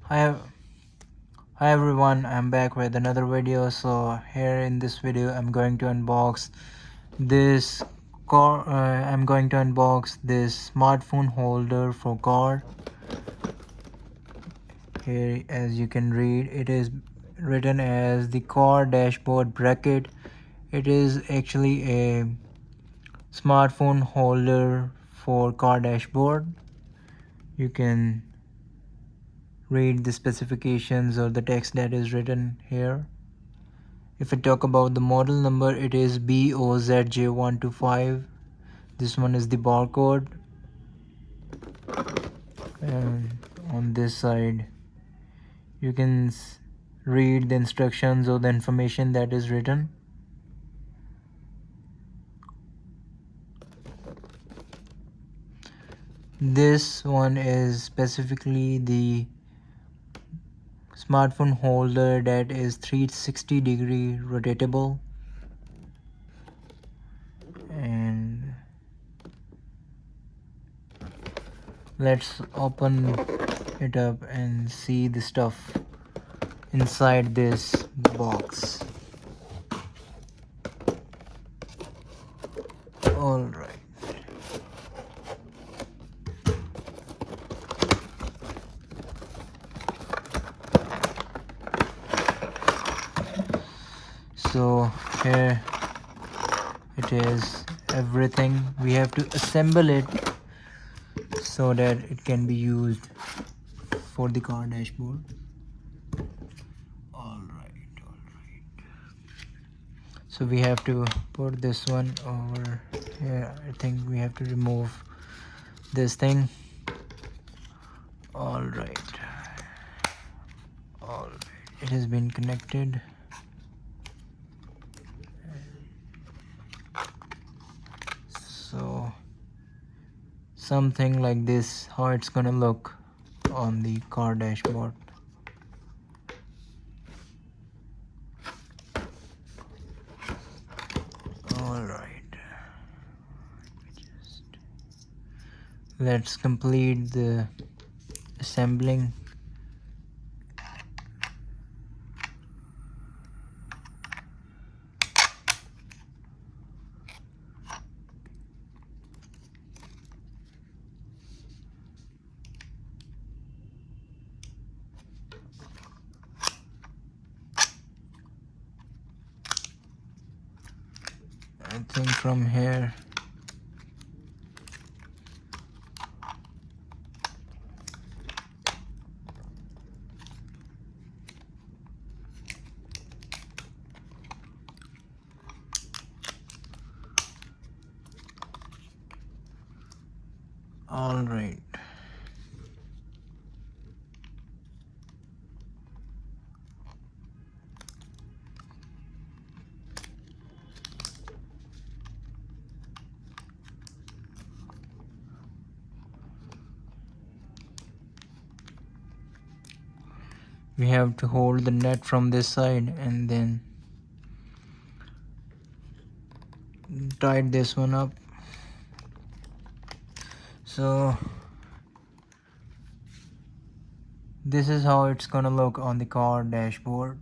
Hi, hi everyone, I'm back with another video. So here in this video I'm going to unbox this this smartphone holder for car. Here, as you can read, it is written as the car dashboard bracket. It is actually a smartphone holder for car dashboard. You can read the specifications or the text that is written here. If I talk about the model number, it is BO-ZJ125. This one is the barcode, and on this side you can read the instructions or the information that is written. This one is specifically the smartphone holder that is 360-degree rotatable, and let's open it up and see the stuff inside this box. All right. So here it is, everything. We have to assemble it so that it can be used for the car dashboard. All right. So we have to put this one over here. I think we have to remove this thing. All right. It has been connected. So something like this, how it's gonna look on the car dashboard. All right, let's complete the assembling. I think from here all right. We have to hold the net from this side and then tied this one up. So this is how it's gonna look on the car dashboard.